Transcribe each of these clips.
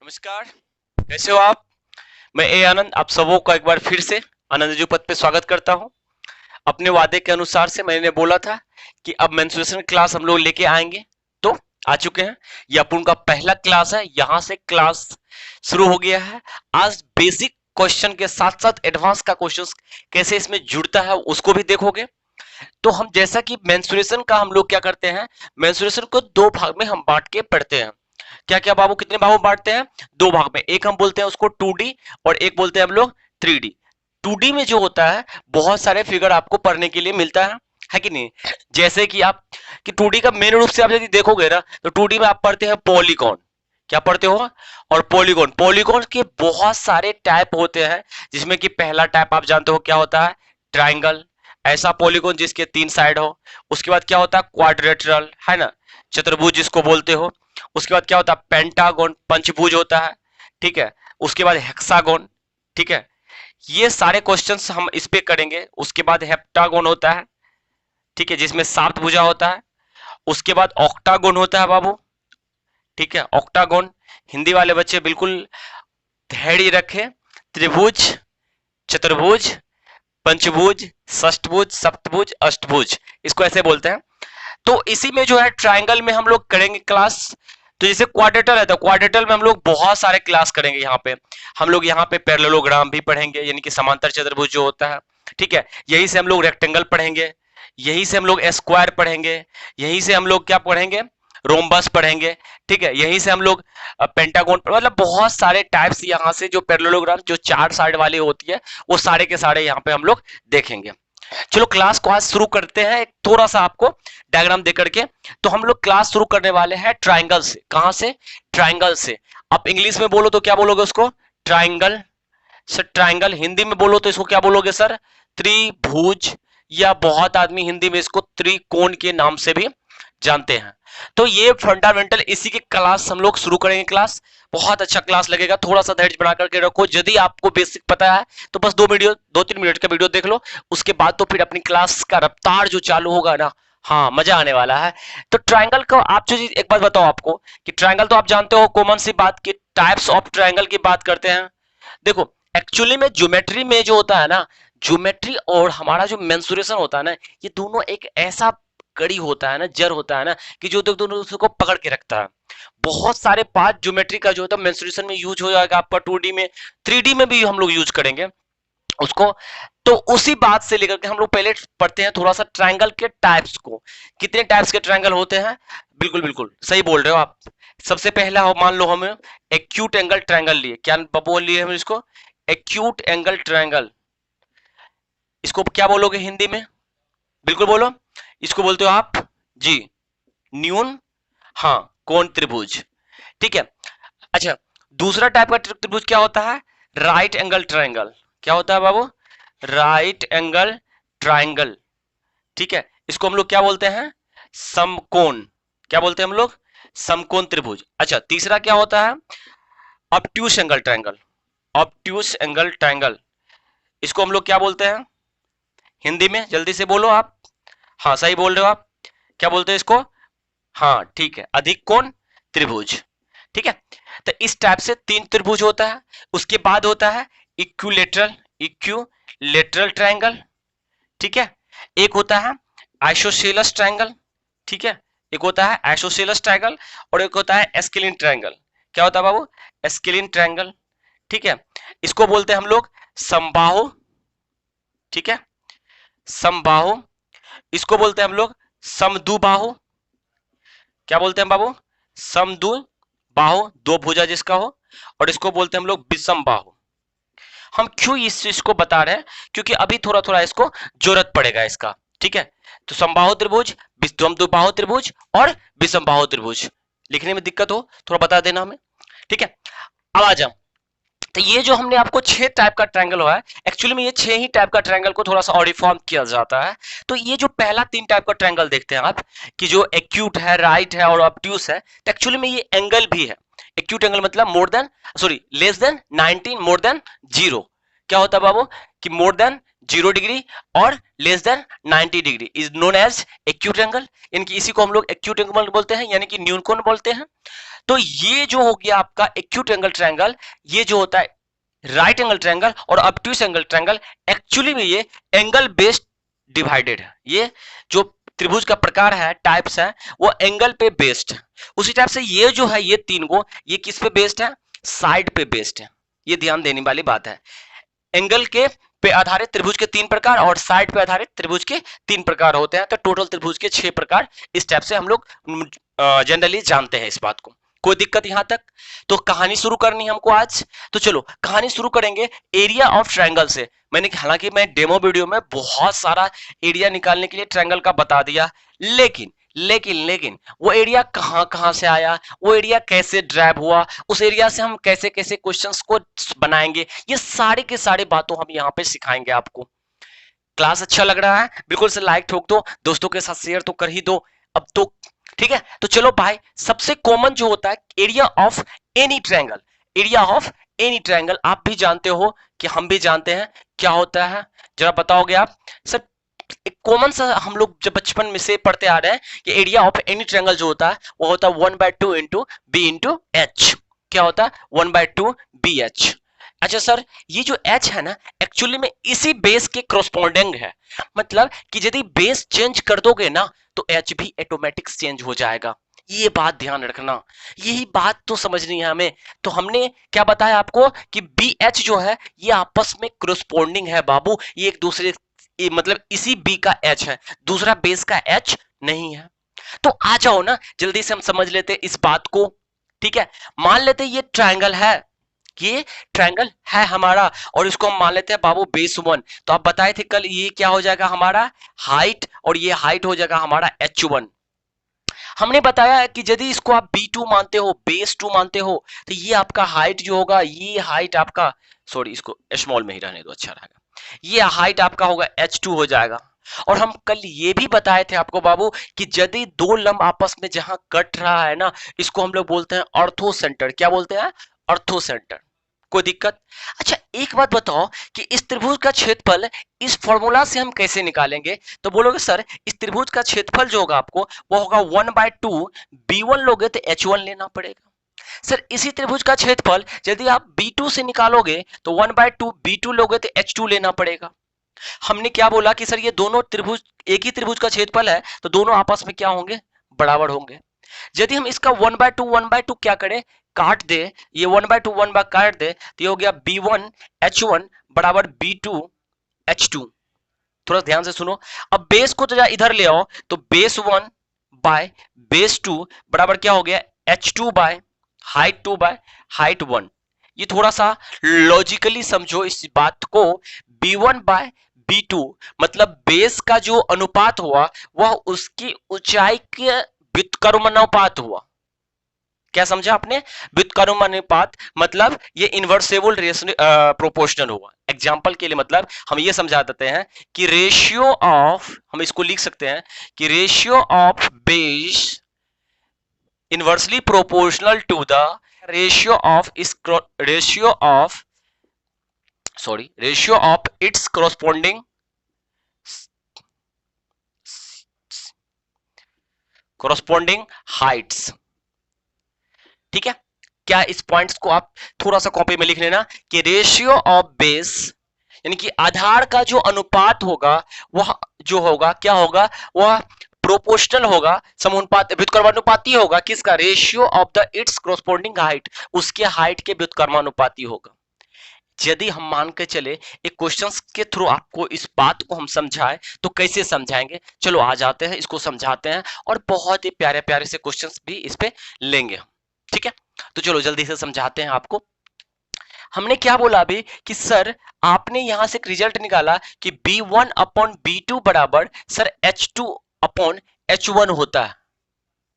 नमस्कार, कैसे हो आप? मैं ए आनंद आप सबों का एक बार फिर से आनंद जी पद पे स्वागत करता हूं। अपने वादे के अनुसार से मैंने बोला था कि अब मेंस्ट्रुएशन क्लास हम लोग लेके आएंगे, तो आ चुके हैं। ये अपन का पहला क्लास है, यहां से क्लास शुरू हो गया है। आज बेसिक क्वेश्चन के साथ साथ एडवांस का क्वेश्चन कैसे इसमें जुड़ता है उसको भी देखोगे। तो हम जैसा कि मेंस्ट्रुएशन का हम लोग क्या करते हैं, मेंस्ट्रुएशन को दो भाग में हम बांट के पढ़ते हैं। क्या क्या बाबू, कितने भागों में बांटते हैं? दो भाग में। एक हम बोलते हैं उसको 2D और एक बोलते हैं हम लोग 3D। 2D में जो होता है बहुत सारे फिगर आपको पढ़ने के लिए मिलता है कि नहीं? जैसे कि आप कि 2D का मेन रूप से आप यदि देखोगे ना तो 2D में आप पढ़ते हैं पॉलीगॉन। क्या पढ़ते हो? और पॉलीगॉन। पॉलीगॉन के बहुत सारे टाइप होते हैं, जिसमें कि पहला टाइप आप जानते हो क्या होता है? ट्राइंगल। ऐसा पॉलीगॉन जिसके 3 साइड हो। उसके बाद क्या होता है? क्वाड्रिलेटरल, है ना, चतुर्भुज जिसको बोलते हो। उसके बाद क्या होता है? पेंटागोन, पंचभुज होता है। ठीक है। उसके बाद हेक्सागोन। ठीक है। ये सारे क्वेश्चंस हम इस पे करेंगे। उसके बाद हेप्टागोन होता है, ठीक है, जिसमें 7 भुजा होता है। उसके बाद ऑक्टागोन होता है बाबू। ठीक है, ऑक्टागोन। हिंदी वाले बच्चे बिल्कुल धैर्य रखें। त्रिभुज, चतुर्भुज, पंचभुज, षष्टभुज, सप्तभुज, अष्टभुज, इसको ऐसे बोलते हैं। तो इसी में जो है ट्राइंगल में हम लोग करेंगे क्लास। तो जैसे क्वाड्रेटल है तो क्वाड्रेटल में हम लोग बहुत सारे क्लास करेंगे। यहाँ पे हम लोग यहाँ पे पैरेललोग्राम भी पढ़ेंगे, यानी कि समांतर चतुर्भुज जो होता है। ठीक है। यही से हम लोग रेक्टेंगल पढ़ेंगे, यही से हम लोग स्क्वायर पढ़ेंगे, यही से हम लोग क्या पढ़ेंगे? रोम्बस पढ़ेंगे। ठीक है। यहीं से हम लोग पेंटागोन, मतलब बहुत सारे टाइप्स यहाँ से जो पैरेललोग्राम जो 4 साइड वाली होती है वो सारे के सारे यहाँ पे हम लोग देखेंगे। चलो क्लास को आज शुरू करते हैं। एक थोड़ा सा आपको डायग्राम दे करके। तो हम लोग क्लास शुरू करने वाले हैं ट्राइंगल से। कहां से? ट्राइंगल से। आप इंग्लिश में बोलो तो क्या बोलोगे उसको? ट्राइंगल। सर ट्राइंगल हिंदी में बोलो तो इसको क्या बोलोगे सर? त्रिभुज, या बहुत आदमी हिंदी में इसको त्रिकोण के नाम से भी जानते हैं। तो ये फंडामेंटल इसी की क्लास हम लोग शुरू करेंगे। क्लास बहुत अच्छा क्लास लगेगा। थोड़ा सा धैर्य बना करके रखो। यदि आपको बेसिक पता है तो बस 2-3 मिनट का वीडियो देख लो। उसके बाद तो फिर अपनी क्लास का रफ्तार जो चालू होगा ना, हाँ मजा आने वाला है। तो ट्राइंगल को आप जो चीज एक बात बताओ आपको कि ट्राइंगल तो आप जानते हो, कॉमन सी बात की टाइप्स ऑफ ट्राइंगल की बात करते हैं। देखो एक्चुअली में ज्योमेट्री में जो होता है ना, ज्योमेट्री और हमारा जो मेंसुरेशन होता है ना, ये दोनों एक ऐसा कड़ी होता है ना, जड़ होता है ना, कि जो दोनों दूसरे को पकड़ के रखता है। बहुत सारे पार्ट ज्योमेट्री का जो होता है मेंसुरेशन में यूज हो जाएगा आपका 2D में, 3D में भी हम लोग यूज करेंगे उसको। तो उसी बात से लेकर के हम लोग पहले पढ़ते हैं थोड़ा सा ट्रायंगल के टाइप्स को। कितने टाइप्स के ट्रायंगल होते हैं? बिल्कुल बिल्कुल सही बोल रहे हो आप। सबसे पहला हो, मान लो हम एक्यूट एंगल ट्रायंगल लिए, क्या बोल लिए हम इसको? Acute angle triangle. इसको क्या बोलोगे हिंदी में? बिल्कुल बोलो। इसको बोलते हो आप जी न्यून, हाँ, कोण त्रिभुज। ठीक है। अच्छा, दूसरा टाइप का त्रिभुज क्या होता है? Right angle triangle. क्या होता है बाबू? Right angle triangle. ठीक है। इसको हम लोग क्या बोलते हैं? समकोण। क्या बोलते हैं हम लोग? समकोण त्रिभुज। अच्छा, तीसरा क्या होता है? Obtuse angle triangle. Obtuse angle triangle, इसको हम लोग क्या बोलते हैं हिंदी में? जल्दी से बोलो आप। हाँ सही बोल रहे हो आप। क्या बोलते हैं इसको? हाँ ठीक है, अधिक कोण त्रिभुज। ठीक है। तो इस टाइप से 3 त्रिभुज होता है। उसके बाद होता है इक्विलेटरल, इक्विलेटरल ट्रायंगल। ठीक है। एक होता है आइसोसेलेस ट्रायंगल। ठीक है। एक होता है आइसोसेलेस ट्रायंगल और एक होता है एस्केलिन ट्रायंगल। क्या होता है बाबू? एस्केलिन ट्रायंगल। ठीक है। इसको बोलते हैं हम लोग समबाहु। ठीक है, समबाहु। इसको बोलते हैं हम लोग समद्विबाहु। क्या बोलते हैं बाबू? समद्विबाहु, दो भुजा जिसका हो। और इसको बोलते हैं हम लोग विषम बाहु। हम क्यों इस चीज को बता रहे हैं? क्योंकि अभी थोड़ा थोड़ा इसको जरूरत पड़ेगा इसका। ठीक है। तो समबाहु त्रिभुज, द्विबाहु त्रिभुज और विषमबाहु त्रिभुज। लिखने में दिक्कत हो थोड़ा बता देना हमें। ठीक है। अब आ जाओ। तो ये जो हमने आपको 6 टाइप का ट्रायंगल हुआ है, एक्चुअली में ये 6 ही टाइप का ट्रायंगल को थोड़ा सा और रिफॉर्म किया जाता है। तो ये जो पहला 3 टाइप का ट्रायंगल देखते हैं आप, कि जो एक्यूट है, राइट है और ऑब्ट्यूस है, तो एक्चुअली में ये एंगल भी है। एक्यूट एंगल मतलब more than, sorry, less than 90, more than 0। क्या होता है बाबू? कि मोर देन 0 डिग्री और less than 90 degree is known as acute angle. इनकी इसी को हम लोग एक्यूट एंगल बोलते हैं, यानी कि न्यून कोण बोलते हैं। तो ये जो हो गया आपका एक्यूट एंगल ट्रायंगल, ये जो होता है राइट एंगल ट्रायंगल और ऑब्ट्यूस एंगल ट्रायंगल, एक्चुअली में ये एंगल बेस्ड डिवाइडेड है। ये जो त्रिभुज का प्रकार है, टाइप्स है, वो एंगल पे बेस्ड है। उसी टाइप से ये जो है, ये तीन को, ये किस पे बेस्ड है? साइड पे बेस्ड है। ये ध्यान देने वाली बात है। एंगल के पे आधारित त्रिभुज के तीन प्रकार और साइड पे आधारित त्रिभुज के तीन प्रकार होते हैं। तो टोटल त्रिभुज के 6 प्रकार इस टाइप से हम लोग जनरली जानते हैं इस बात को। कोई दिक्कत यहां तक? तो कहानी शुरू करनी है हमको आज। तो चलो कहानी शुरू करेंगे एरिया ऑफ ट्रायंगल से। मैंने हालांकि मैं डेमो वीडियो में बहुत सारा एरिया निकालने के लिए ट्रायंगल का बता दिया, लेकिन वो एरिया कहां से आया, वो एरिया कैसे ड्राइव हुआ, उस एरिया से हम कैसे कैसे क्वेश्चंस को बनाएंगे, ये सारे के सारे बातों हम यहाँ पे सिखाएंगे आपको। क्लास अच्छा लग रहा है? बिल्कुल से लाइक ठोक दो, दोस्तों के साथ शेयर तो कर ही दो अब तो, ठीक है। तो चलो भाई, सबसे कॉमन जो होता है area of any triangle, area of any triangle आप भी जानते हो कि हम भी जानते हैं क्या होता है, जरा बताओगे आप? सर एक कॉमन सा हम लोग जब बचपन में से पढ़ते आ रहे हैं कि एरिया ऑफ एनी ट्रायंगल जो होता है वो होता है 1/2 इंटू बी इंटू एच। क्या होता है? 1/2 बी एच। अच्छा सर, ये जो h है ना, एक्चुअली में इसी बेस के क्रॉसपोंडिंग है। मतलब कि यदि बेस चेंज कर दोगे ना तो h भी ऑटोमेटिक चेंज हो जाएगा। ये बात ध्यान रखना, यही बात तो समझनी है हमें। तो हमने क्या बताया आपको कि बी एच जो है ये आपस में क्रॉसपोंडिंग है बाबू, ये एक दूसरे, मतलब इसी बी का एच है, दूसरा बेस का एच नहीं है। तो आ जाओ ना, जल्दी से हम समझ लेते इस बात को, ठीक है। मान लेते ये ट्रायंगल है, ये ट्रायंगल है हमारा, और इसको हम मान लेते हैं बाबू बेस 1। तो आप बताए थे कल, ये क्या हो जाएगा हमारा हाइट, और ये हाइट हो जाएगा हमारा h1। हमने बताया कि यदि इसको आप b2 मानते हो, बेस 2 मानते हो, तो ये आपका हाइट जो होगा, ये हाइट आपका, सॉरी इसको स्मॉल में ही रहने दो, अच्छा रहेगा, ये हाइट आपका होगा h2 हो जाएगा। और हम कल ये भी बताए थे आपको बाबू कि यदि दो लंब आपस में जहां कट रहा है ना, इसको हम लोग बोलते हैं ऑर्थो सेंटर। क्या बोलते हैं? Ortho centre. कोई दिक्कत? अच्छा एक बात बताओ कि इस त्रिभुज का क्षेत्रफल इस फॉर्मूला से हम कैसे निकालेंगे? तो बोलोगे सर इस त्रिभुज का क्षेत्रफल जो होगा आपको वो होगा 1/2 b1 लोगे तो h1 लेना पड़ेगा। सर इसी त्रिभुज का क्षेत्रफल यदि आप b2 से निकालोगे तो 1/2 b2 लोगे तो h2 लेना पड़ेगा। हमने क्या बोला कि सर ये दोनों त्रिभुज एक ही त्रिभुज का क्षेत्रफल है, तो दोनों आपस में क्या होंगे? बराबर होंगे। यदि हम इसका 1/2 क्या करें, काट दे, ये 1/2 काट दे, तो ये हो गया b1 h1 बराबर b2 h2। थोड़ा ध्यान से सुनो, अब बेस को तो इधर ले आओ, तो बेस 1 बाय बेस 2 बराबर क्या हो गया? h2 by height 2 by height 1। ये थोड़ा सा लॉजिकली समझो इस बात को, b1 बाय b2 मतलब बेस का जो अनुपात हुआ वह उसकी ऊंचाई के व्युत्क्रमानुपात हुआ। क्या समझा आपने? व्युत्क्रमानुपात मतलब ये इनवर्सेबल प्रोपोर्शनल हुआ। एग्जांपल के लिए मतलब हम ये समझा देते हैं कि रेशियो ऑफ, हम इसको लिख सकते हैं कि ratio of base inversely proportional to the ratio of ratio of its corresponding heights. ठीक है, क्या इस पॉइंट्स को आप थोड़ा सा कॉपी में लिख लेना कि रेशियो ऑफ बेस यानी कि आधार का जो अनुपात होगा वह जो होगा क्या होगा? वह प्रोपोर्शनल होगा, समानुपाती व्युत्क्रमानुपाती होगा। किसका? Ratio of the it's corresponding height, उसके हाइट के व्युत्क्रमानुपाती होगा। यदि हम मान के चले एक क्वेश्चन के थ्रू आपको इस बात को हम समझाएं तो कैसे समझाएंगे? चलो आ जाते हैं, इसको समझाते हैं और बहुत ही प्यारे प्यारे से क्वेश्चंस भी इस पे लेंगे हम। ठीक है, तो चलो जल्दी से समझाते हैं आपको। हमने क्या बोला अभी कि सर आपने यहां से एक रिजल्ट निकाला कि b1 अपॉन b2 बराबर सर h2 अपॉन h1 होता है।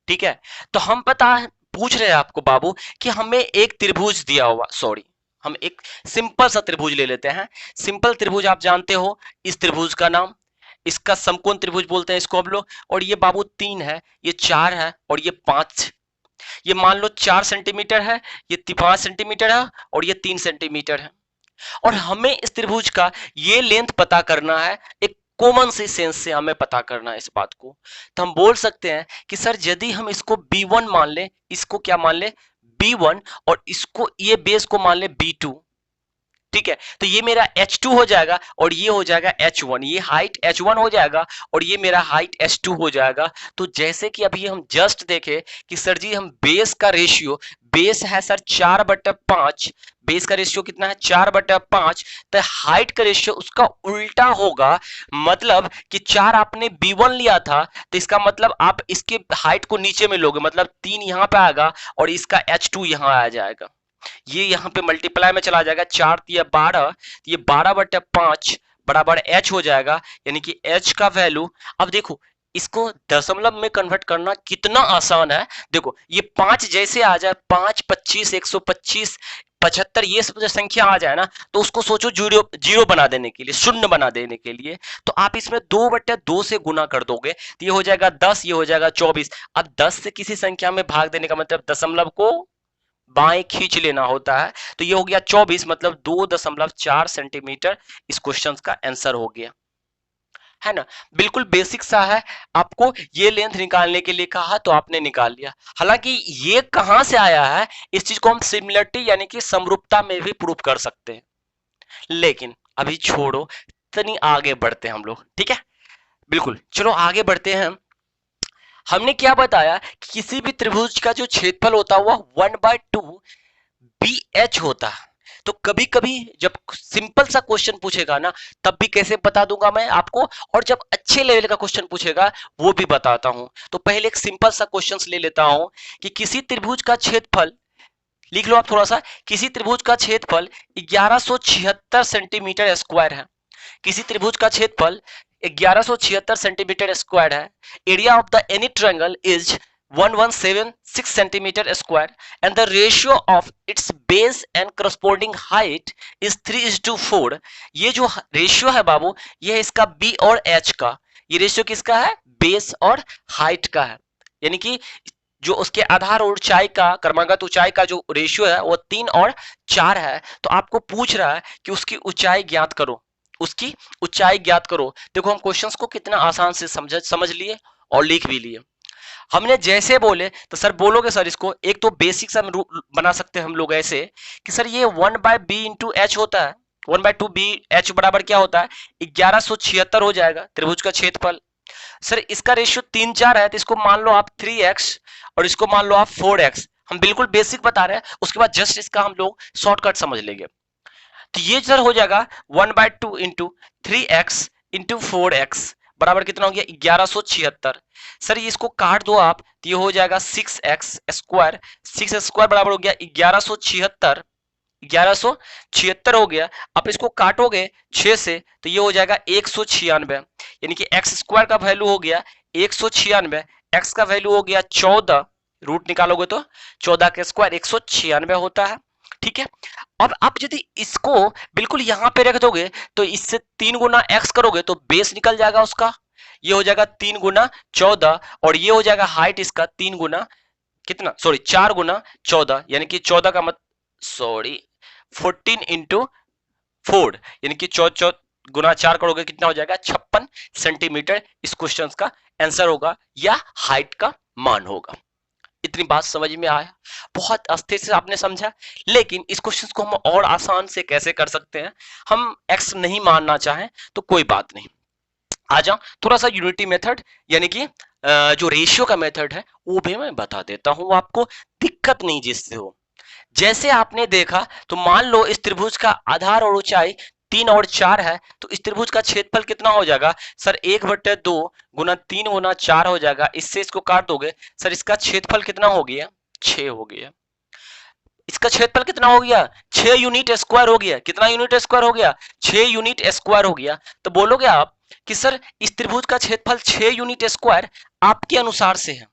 ठीक है, तो हम पूछ रहे हैं आपको बाबू कि हमें एक त्रिभुज दिया हुआ, सॉरी हम एक सिंपल सा त्रिभुज ले लेते हैं। सिंपल त्रिभुज आप जानते हो, इस त्रिभुज का नाम, इसका समकोण त्रिभुज बोलते हैं इसको हम लोग। और ये बाबू 3 है, ये 4 है और ये 5। ये मान लो 4 सेंटीमीटर है, ये 5 सेंटीमीटर है और ये 3 सेंटीमीटर है। और हमें इस त्रिभुज का ये लेंथ पता करना है, एक कॉमन सी सेंस से हमें पता करना है इस बात को। तो हम बोल सकते हैं कि सर यदि हम इसको B1 मान ले, इसको क्या मान ले B1, और इसको ये बेस को मान ले B2, ठीक है, तो ये मेरा H2 हो जाएगा और ये हो जाएगा H1, ये हाइट H1 हो जाएगा और ये मेरा हाइट H2 हो जाएगा। तो जैसे कि अभी हम जस्ट देखे कि सर जी हम बेस का रेशियो, बेस है सर 4/5, बेस का रेशियो कितना है 4/5, तो हाइट का रेशियो उसका उल्टा होगा। मतलब कि 4 आपने B1 लिया था तो इसका मतलब आप इसके हाइट को नीचे में लोगे, मतलब 3 यहां पे आएगा और इसका H2 यहां आ जाएगा, ये यहां पे मल्टीप्लाई में चला जाएगा, 4 या 12, ये 12/5 बराबर H हो जाएगा। यानी कि H का वैल्यू, अब देखो इसको दशमलव में कन्वर्ट करना कितना आसान है। देखो ये 5 जैसे आ जाए, 5, 25, 125, 75, ये सब जो संख्या आ जाए ना, तो उसको सोचो जीरो जीरो बना देने के लिए, शून्य बना देने के लिए, तो आप इसमें 2/2 से गुना कर दोगे तो ये हो जाएगा 10, ये हो जाएगा 24। अब 10 से किसी संख्या में भाग देने का मतलब दशमलव को बाएं खींच लेना होता है, तो ये हो गया 24, मतलब 2.4 सेंटीमीटर इस क्वेश्चन का आंसर हो गया, है ना। बिल्कुल बेसिक सा है, आपको ये लेंथ निकालने के लिए कहा तो आपने निकाल लिया। हालांकि ये कहां से आया है, इस चीज को हम सिमिलरिटी यानी कि समरूपता में भी प्रूव कर सकते हैं, लेकिन अभी छोड़ो, तनी आगे बढ़ते हैं हम लोग, ठीक है। बिल्कुल, चलो आगे बढ़ते हैं। हमने क्या बताया कि किसी भी त्रिभुज का जो क्षेत्रफल होता है वह 1/2 BH होता है। तो कभी कभी जब सिंपल सा क्वेश्चन पूछेगा ना, तब भी कैसे बता दूंगा मैं आपको, और जब अच्छे लेवल का क्वेश्चन पूछेगा वो भी बताता हूं। तो पहले एक सिंपल सा क्वेश्चन ले लेता हूं कि किसी त्रिभुज का क्षेत्रफल, लिख लो आप थोड़ा सा, किसी त्रिभुज का क्षेत्रफल 1176 सेंटीमीटर स्क्वायर है। किसी त्रिभुज का क्षेत्रफल 1176 सेंटीमीटर स्क्वायर है। Area of the any triangle is 1176 centimetre square and the ratio of it's base and corresponding height is 3:4। ये जो रेशियो है बाबू, ये है इसका बी और एच का। ये रेशियो किसका है, बेस और हाइट का है। यानी कि जो उसके आधार और ऊंचाई का, क्रमागत ऊंचाई का जो रेशियो है वो 3 और 4 है। तो आपको पूछ रहा है कि उसकी ऊंचाई ज्ञात करो, उसकी ऊंचाई ज्ञात करो। देखो हम क्वेश्चंस को कितना आसान से समझ लिए और लिख भी लिए। हमने जैसे बोले तो सर बोलोगे सर इसको, एक तो बेसिक सा बना सकते हैं हम लोग ऐसे कि सर ये 1/b इंटू एच होता है, 1/2 बी एच बराबर क्या होता है 1176 हो जाएगा त्रिभुज का क्षेत्रफल। सर इसका रेशियो 3, 4 है, तो इसको मान लो आप 3x और इसको मान लो आप 4x। हम बिल्कुल बेसिक बता रहे हैं, उसके बाद जस्ट इसका हम लोग शॉर्टकट समझ लेंगे। तो ये सर हो जाएगा 1/2 इंटू 3x इंटू 4x बराबर कितना हो गया 1176। सर ये इसको काट दो आप, तो ये हो जाएगा 6x स्क्वायर, 6 स्क्वायर बराबर हो गया 1176, 1176 हो गया। अब इसको काटोगे 6 से तो ये हो जाएगा 196, यानी कि x स्क्वायर का वैल्यू हो गया 196, x का वैल्यू हो गया 14, रूट निकालोगे तो 14 का स्क्वायर 196 होता है, ठीक है। अब आप यदि इसको बिल्कुल यहां पे रख दोगे तो इससे 3 गुना x करोगे तो बेस निकल जाएगा उसका, ये हो जाएगा 3 गुना 14, और ये हो जाएगा हाइट इसका 3 गुना कितना, सॉरी 4 गुना 14, यानी कि 14 का मत सॉरी 14 इंटू 4, यानी कि 14 गुना 4 करोगे कितना हो जाएगा 56 सेंटीमीटर इस क्वेश्चन का आंसर होगा या हाइट का मान होगा। इतनी बात समझ में आया, बहुत अस्थिर से आपने समझा। लेकिन इस क्वेश्चन को हम और आसान से कैसे कर सकते हैं, हम x नहीं मानना चाहें तो कोई बात नहीं, आ जाओ थोड़ा सा यूनिटी मेथड यानी कि जो रेशियो का मेथड है वो भी मैं बता देता हूं, आपको दिक्कत नहीं जिससे हो। जैसे आपने देखा तो मान लो इस त्रिभुज का आधार और ऊंचाई 3 और 4 है, तो इस त्रिभुज का क्षेत्रफल कितना हो जाएगा सर 1/2 गुना 3 गुना 4 हो जाएगा। इससे इसको काट दोगे सर इसका क्षेत्रफल कितना हो गया 6 हो गया। इसका क्षेत्रफल कितना हो गया 6 यूनिट स्क्वायर हो गया। कितना यूनिट स्क्वायर हो गया 6 यूनिट स्क्वायर हो गया। तो बोलोगे आप कि सर इस त्रिभुज का क्षेत्रफल 6 यूनिट स्क्वायर आपके अनुसार से है,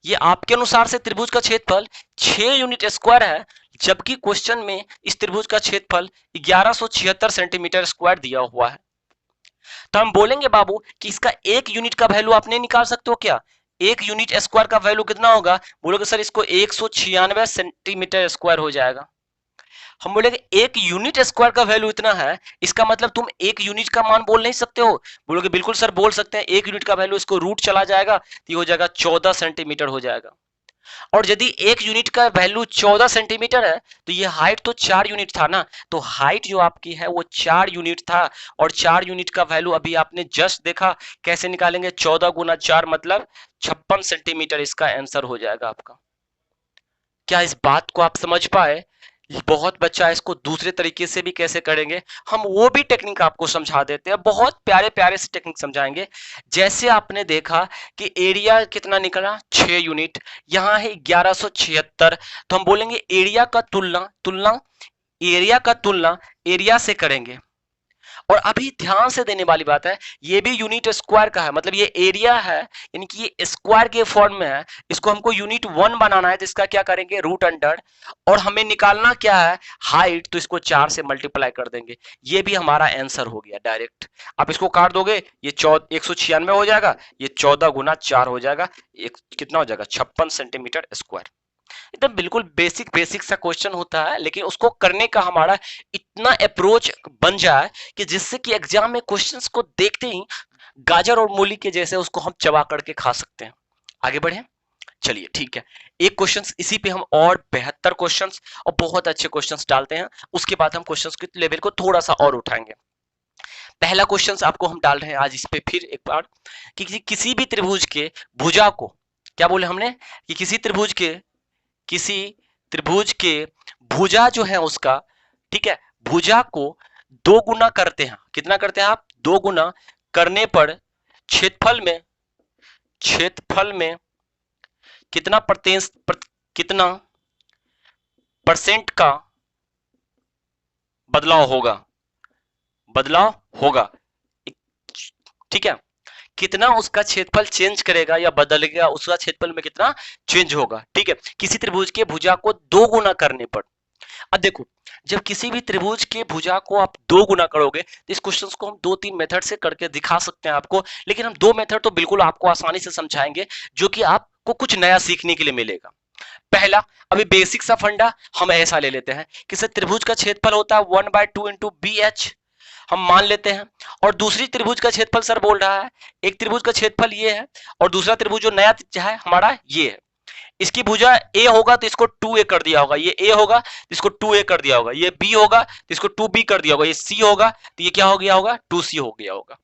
ये आपके अनुसार से त्रिभुज का क्षेत्रफल 6 यूनिट स्क्वायर है, जबकि क्वेश्चन में इस त्रिभुज का क्षेत्रफल 1176 सेंटीमीटर स्क्वायर दिया हुआ है। तो हम बोलेंगे बाबू कि इसका 1 यूनिट का वैल्यू आपने निकाल सकते हो क्या, 1 यूनिट स्क्वायर का वैल्यू कितना होगा, बोलोगे सर इसको 196 सेंटीमीटर स्क्वायर हो जाएगा। हम बोलेंगे एक यूनिट स्क्वायर का वैल्यू इतना है, इसका मतलब तुम एक यूनिट का मान बोल नहीं सकते हो। बोलोगे बिल्कुल सर बोल सकते हैं, एक यूनिट का वैल्यू इसको रूट चला जाएगा तो ये हो जाएगा 14 सेंटीमीटर हो जाएगा। और यदि एक यूनिट का वैल्यू 14 सेंटीमीटर है तो ये हाइट तो 4 यूनिट था ना, तो हाइट जो आपकी है वो 4 यूनिट था। और 4 यूनिट का वैल्यू अभी आपने जस्ट देखा, कैसे निकालेंगे? 14 गुना 4 मतलब 56 सेंटीमीटर इसका आंसर हो जाएगा आपका। क्या इस बात को आप समझ पाए? बहुत बच्चा इसको दूसरे तरीके से भी कैसे करेंगे, हम वो भी टेक्निक आपको समझा देते हैं, बहुत प्यारे प्यारे से टेक्निक समझाएंगे। जैसे आपने देखा कि एरिया कितना निकला 6 यूनिट, यहाँ है 1176, तो हम बोलेंगे एरिया का तुलना तुलना एरिया का तुलना एरिया से करेंगे। और अभी ध्यान से देने वाली बात है, ये भी यूनिट स्क्वायर का है, मतलब ये एरिया है यानी कि ये स्क्वायर के फॉर्म में है, इसको हमको यूनिट 1 बनाना है, तो इसका क्या करेंगे? Root under. और हमें निकालना क्या है? हाइट, तो इसको 4 से मल्टीप्लाई कर देंगे, ये भी हमारा आंसर हो गया डायरेक्ट। आप इसको काट दोगे, ये 196 हो जाएगा, ये 14 गुना 4 हो जाएगा, कितना हो जाएगा? 56 सेंटीमीटर स्क्वायर। एकदम बिल्कुल बेसिक बेसिक सा क्वेश्चन होता है, लेकिन उसको करने का हमारा इतना अप्रोच बन जाए कि जिससे कि एग्जाम में क्वेश्चंस को देखते ही गाजर और मूली के जैसे उसको हम चबा करके खा सकते हैं। आगे बढ़े, चलिए ठीक है। एक क्वेश्चंस इसी पे हम और बेहतर क्वेश्चंस और बहुत अच्छे क्वेश्चंस डालते हैं, उसके बाद हम क्वेश्चंस के लेवल को थोड़ा सा और उठाएंगे। पहला क्वेश्चंस आपको हम डाल रहे हैं आज इस पे फिर एक बार, कि किसी भी त्रिभुज के भुजा को, क्या बोले हमने? कि किसी त्रिभुज के भुजा जो है उसका, ठीक है, भुजा को 2 गुना करते हैं। कितना करते हैं आप? 2 गुना करने पर क्षेत्रफल में कितना कितना परसेंट का बदलाव होगा, ठीक है, कितना उसका क्षेत्रफल चेंज करेगा या बदलेगा, उसका क्षेत्रफल में कितना चेंज होगा, ठीक है, किसी त्रिभुज के भुजा को 2 गुना करने पर। अब देखो, जब किसी भी त्रिभुज के भुजा को आप 2 गुना करोगे तो इस क्वेश्चन को हम 2-3 मेथड से करके दिखा सकते हैं आपको, लेकिन हम 2 मेथड तो बिल्कुल आपको आसानी से समझाएंगे, जो कि आपको कुछ नया सीखने के लिए मिलेगा। पहला, अभी बेसिक सा फंडा हम ऐसा ले लेते हैं कि सर त्रिभुज का क्षेत्रफल होता है 1/2 इंटू बी एच, हम मान लेते हैं। और दूसरी त्रिभुज का क्षेत्रफल सर बोल रहा है, एक त्रिभुज का क्षेत्रफल ये है और दूसरा त्रिभुज जो नया है हमारा ये है। इसकी भुजा ए होगा तो इसको 2a कर दिया होगा, ये ए होगा तो इसको 2a कर दिया होगा, ये बी होगा तो इसको 2b कर दिया होगा, ये सी होगा तो ये क्या हो गया होगा? 2c हो गया होगा।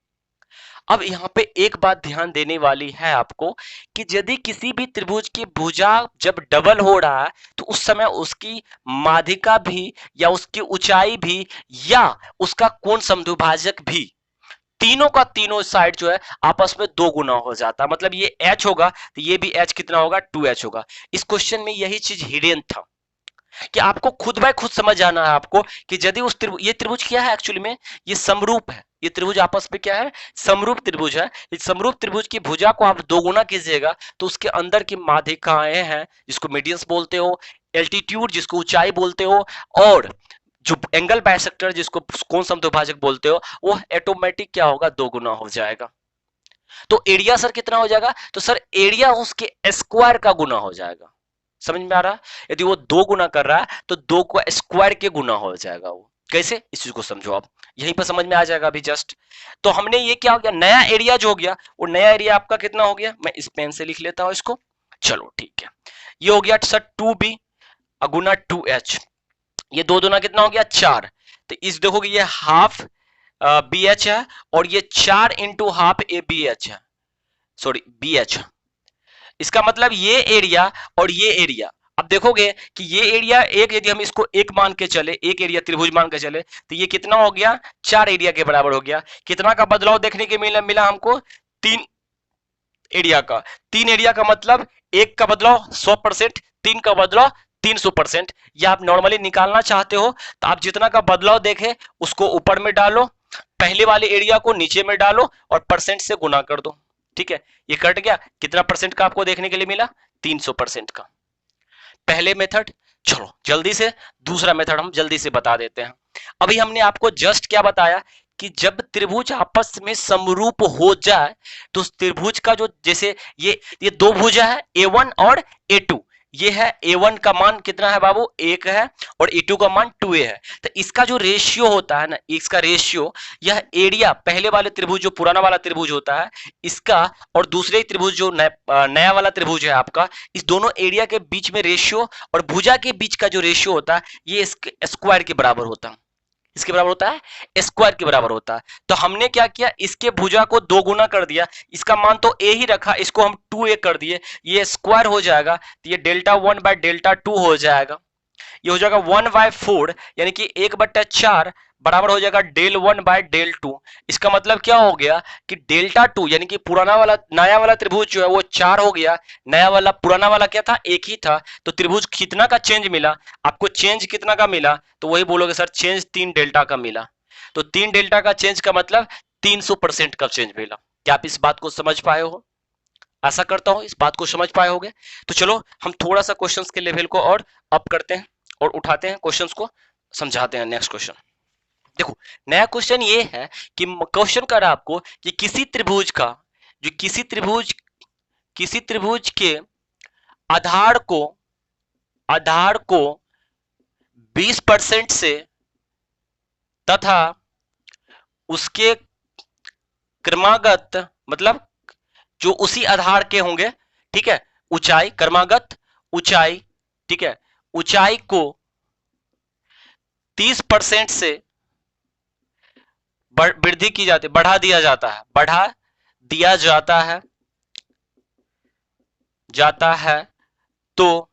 अब यहाँ पे एक बात ध्यान देने वाली है आपको, कि यदि किसी भी त्रिभुज की भुजा जब डबल हो रहा है तो उस समय उसकी माध्यिका भी या उसकी ऊंचाई भी या उसका कोण समद्विभाजक भी, तीनों का तीनों साइड जो है आपस में 2 गुना हो जाता है। मतलब ये h होगा तो ये भी h कितना होगा? 2h होगा। इस क्वेश्चन में यही चीज हिडन था कि आपको खुद बाय खुद समझ आना है आपको, कि यदि उस ये त्रिभुज क्या है एक्चुअली में? ये समरूप है, ये त्रिभुज आपस में क्या है? समरूप त्रिभुज है। इस समरूप त्रिभुज की भुजा को आप 2 गुना कीजिएगा तो उसके अंदर की माध्यिकाएं हैं जिसको मीडियंस बोलते हो, एल्टीट्यूड जिसको ऊंचाई बोलते हो, और जो एंगल बाइसेक्टर जिसको कोण समद्विभाजक बोलते हो, वो ऑटोमेटिक क्या होगा? 2 गुना हो जाएगा। तो एरिया सर कितना हो जाएगा? तो सर एरिया उसके स्क्वायर का गुना हो जाएगा। समझ में आ रहा? यदि वो 2 गुना कर रहा है तो 2 को स्क्वायर के गुना हो जाएगा। वो कैसे, इस चीज को समझो आप, यहीं पर समझ में आ जाएगा अभी जस्ट। तो हमने ये क्या हो गया? नया एरिया जो हो गया, वो नया एरिया आपका कितना हो गया? मैं इस पेन से लिख लेता हूं इसको, चलो ठीक है। ये हो गया सर 2b गुना 2h, ये 2 दूना कितना हो गया? 4। तो इस देखोगे ये हाफ बी एच है और ये 4 into half A B H है, सॉरी बी एच। इसका मतलब ये एरिया और ये एरिया, अब देखोगे कि ये एरिया एक, यदि हम इसको एक मान के चले, एक एरिया त्रिभुज मान के चले, तो ये कितना हो गया? 4 एरिया के बराबर हो गया। कितना का बदलाव देखने के मिला हमको? 3 एरिया का। 3 एरिया का मतलब एक का बदलाव 100%, 3 का बदलाव 300%। या आप नॉर्मली निकालना चाहते हो तो आप जितना का बदलाव देखे उसको ऊपर में डालो, पहले वाले एरिया को नीचे में डालो और परसेंट से गुना कर दो, ठीक है। ये कट गया, कितना परसेंट का आपको देखने के लिए मिला? 300% का। पहले मेथड। चलो जल्दी से दूसरा मेथड हम जल्दी से बता देते हैं। अभी हमने आपको जस्ट क्या बताया कि जब त्रिभुज आपस में समरूप हो जाए तो उस त्रिभुज का जो, जैसे ये 2 भुजा है A1 और A2, ये है A1 का मान कितना है बाबू, 1 है, और A2 का मान 2A है। तो इसका जो रेशियो होता है ना, इसका रेशियो, यह एरिया पहले वाले त्रिभुज जो पुराना वाला त्रिभुज होता है इसका, और दूसरे त्रिभुज जो नया वाला त्रिभुज है आपका, इस दोनों एरिया के बीच में रेशियो और भुजा के बीच का जो रेशियो होता है ये स्क्वायर के बराबर होता है। इसके बराबर होता है, स्क्वायर के बराबर होता है। तो हमने क्या किया, इसके भुजा को 2 गुना कर दिया, इसका मान तो a ही रखा, इसको हम 2a कर दिए, ये स्क्वायर हो जाएगा, तो ये डेल्टा 1 बाय डेल्टा 2 हो जाएगा। ये हो जाएगा 1/4, यानी कि 1/4 बराबर हो जाएगा डेल 1 बाय डेल 2। इसका मतलब क्या हो गया कि डेल्टा 2 यानी कि पुराना वाला नया वाला त्रिभुज जो है वो 4 हो गया, नया वाला पुराना वाला क्या था, 1 ही था। तो त्रिभुज कितना का चेंज मिला आपको, चेंज कितना का मिला, तो वही बोलोगे सर चेंज 3 डेल्टा का मिला। तो 3 डेल्टा का चेंज का मतलब 300% का चेंज मिला। क्या आप इस बात को समझ पाए हो? आशा करता हूं इस बात को समझ पाए होगे। तो चलो हम थोड़ा सा क्वेश्चंस के लेवल को और अप करते हैं और उठाते हैं, क्वेश्चंस को समझाते हैं। नेक्स्ट क्वेश्चन देखो, नया क्वेश्चन ये है कि क्वेश्चन कर रहा है आपको कि किसी त्रिभुज का, जो किसी त्रिभुज के आधार को 20% से तथा उसके क्रमागत, मतलब जो उसी आधार के होंगे, ठीक है, ऊंचाई, क्रमागत ऊंचाई, ठीक है, ऊंचाई को 30% से वृद्धि की जाती, बढ़ा दिया जाता है तो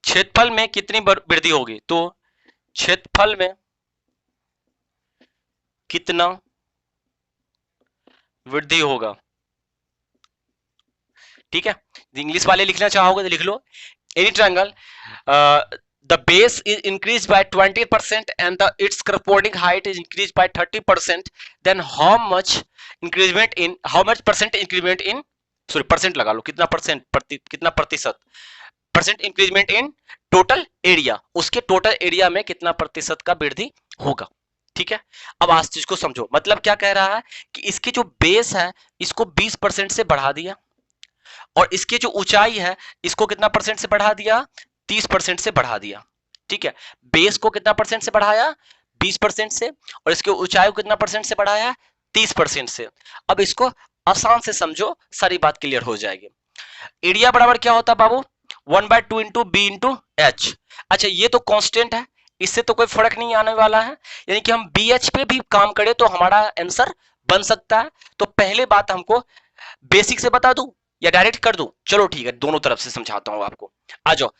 क्षेत्रफल में कितनी वृद्धि होगी, तो क्षेत्रफल में कितना वृद्धि होगा। ठीक है, इंग्लिश वाले लिखना चाहोगे तो लिख लो, any triangle the base is increased by 20% and the its corresponding height is increased by 30%, then how much percent increment in, sorry percent लगा लो, कितना परसेंट, कितना प्रतिशत, percent increment in total area, उसके टोटल एरिया में कितना प्रतिशत का वृद्धि होगा। ठीक है, अब आज चीज को समझो, मतलब क्या कह रहा है कि इसकी जो बेस है इसको 20% से बढ़ा दिया, और इसकी जो ऊंचाई है इसको कितना परसेंट से बढ़ा दिया, 30% से बढ़ा दिया। ठीक है, बेस को कितना परसेंट से बढ़ाया, 20% से, और इसके ऊंचाई को कितना परसेंट से बढ़ाया, 30% से। अब इसको आसान से समझो, सारी बात क्लियर हो जाएगी। एरिया बराबर क्या होता है बाबू, 1/2 इंटू बी इंटू एच। अच्छा, ये तो कांस्टेंट है, इससे तो कोई फर्क नहीं आने वाला है, यानी कि हम बी एच पे भी काम करें तो हमारा आंसर बन सकता है। तो पहले बात हमको बेसिक से बता दूं या डायरेक्ट कर दूं, चलो ठीक है, दोनों तरफ से समझाता हूं आपको, आ जाओ।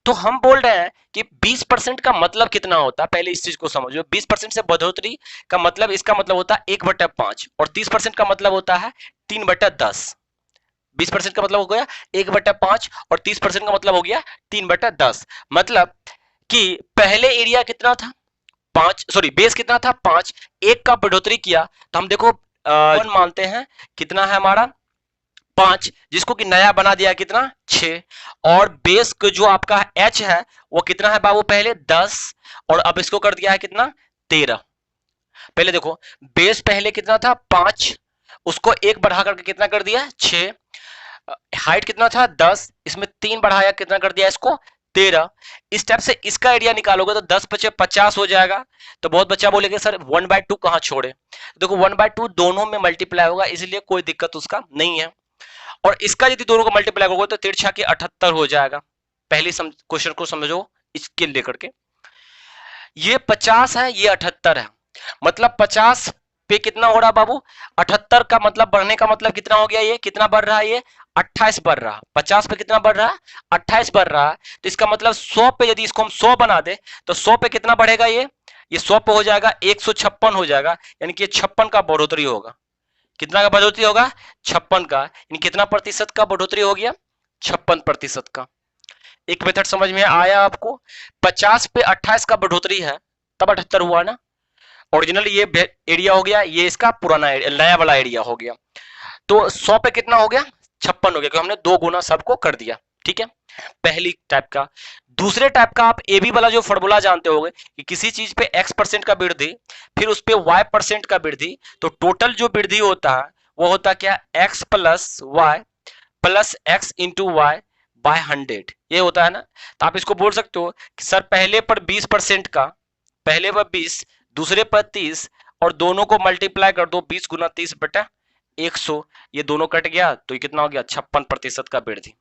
तो हम बोल रहे हैं कि 20% का मतलब कितना होता है, पहले इस चीज को समझो। 20% से बढ़ोतरी का मतलब, इसका मतलब होता है 1/5, और 30% का मतलब होता है 3/10। 20% का मतलब हो गया 1/5 और 30% का मतलब हो गया 3/10। मतलब कि पहले एरिया कितना था, 5, सॉरी बेस कितना था 5, 1 का बढ़ोतरी किया तो हम देखो 1 मानते हैं, कितना है हमारा 5, जिसको कि नया बना दिया कितना 6, और बेस को जो आपका h है वो कितना है बाबू, पहले 10, और अब इसको कर दिया है कितना 13। पहले देखो बेस पहले कितना था 5, उसको 1 बढ़ा करके कितना कर दिया 6, हाइट कितना था 10, इसमें 3 बढ़ाया कितना कर दिया इसको 13। इस टाइप से इसका एरिया निकालोगे तो 10 बचे 50 हो जाएगा। तो बहुत बच्चा बोलेगा सर 1/2 कहां छोड़े, देखो 1/2 दोनों में मल्टीप्लाई होगा, इसलिए कोई दिक्कत उसका नहीं है। और इसका यदि दोनों को मल्टीप्लाई करोगे तो 3 के 78 हो जाएगा। पहले क्वेश्चन को समझो इसके लेकर के, ये 50 है, ये 78 है, मतलब 50 पे कितना हो रहा बाबू 78 का मतलब बढ़ने का मतलब कितना हो गया, ये कितना बढ़ रहा है, ये 28 बढ़ रहा। 50 पे कितना बढ़ रहा है, 28 बढ़ रहा है। तो इसका मतलब 100 पे यदि इसको हम 100 बना दे तो 100 पे कितना बढ़ेगा, ये 100 पे हो जाएगा 156 हो जाएगा, यानी कि 56 का बढ़ोतरी होगा। कितना का बढ़ोतरी होगा, 56 का, यानी कितना प्रतिशत का बढ़ोतरी हो गया, 56% का। एक मेथड समझ में आया आपको, 50 पे 28 का बढ़ोतरी है तब 78 हुआ ना। ओरिजिनल ये एरिया हो गया, ये इसका पुराना नया वाला एरिया हो गया। तो 100 पे कितना हो गया 56 हो गया, क्योंकि हमने 2 गुना सबको कर दिया। ठीक है, पहली टाइप का। दूसरे टाइप का आप ए बी वाला जो फॉर्मूला जानते होंगे कि किसी चीज पे x% का वृद्धि, फिर उस पे y% का वृद्धि, तो टोटल जो वृद्धि होता है वो होता क्या, x plus y plus x into Y by 100, ये होता है ना। तो आप इसको बोल सकते हो कि सर पहले पर 20% का, पहले पर 20, दूसरे पर 30, और दोनों को मल्टीप्लाई कर दो 20 गुना 30 बटा 100, ये दोनों कट गया तो ये कितना हो गया, 56% का वृद्धि।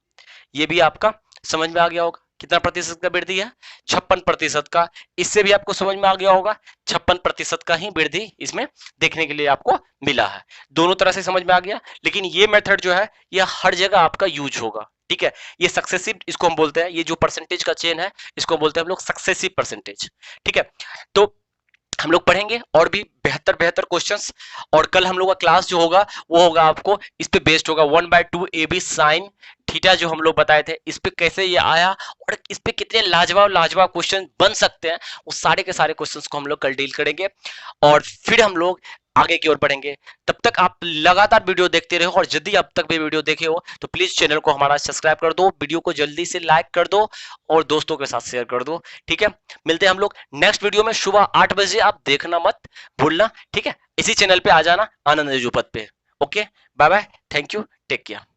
ये भी आपका समझ में आ गया होगा, कितना प्रतिशत का वृद्धि है, 56% का। इससे भी आपको समझ में आ गया होगा 56% का ही वृद्धि इसमें देखने के लिए आपको मिला है। दोनों तरह से समझ में आ गया, लेकिन ये मेथड जो है ये हर जगह आपका यूज होगा, ठीक है। ये सक्सेसिव इसको हम बोलते हैं, ये जो परसेंटेज का चेन है इसको बोलते हैं हम लोग सक्सेसिव परसेंटेज, ठीक है। तो हम लोग पढ़ेंगे और भी बेहतर बेहतर क्वेश्चंस, और कल हम लोग का क्लास जो होगा वो होगा आपको इस पे बेस्ड होगा, 1/2 AB साइन थीटा जो हम लोग बताए थे, इस पे कैसे ये आया और इस पे कितने लाजवाब लाजवाब क्वेश्चन बन सकते हैं, वो सारे के सारे क्वेश्चंस को हम लोग कल डील करेंगे और फिर हम लोग आगे की ओर बढ़ेंगे। तब तक आप लगातार वीडियो देखते रहो, और यदि अब तक भी वीडियो देखे हो तो प्लीज चैनल को हमारा सब्सक्राइब कर दो, वीडियो को जल्दी से लाइक कर दो और दोस्तों के साथ शेयर कर दो, ठीक है। मिलते हैं हम लोग नेक्स्ट वीडियो में सुबह 8 बजे, आप देखना मत भूलना, ठीक है। इसी चैनल पे आ जाना, आनंद एजुपत पे। Okay, bye bye, thank you, take care.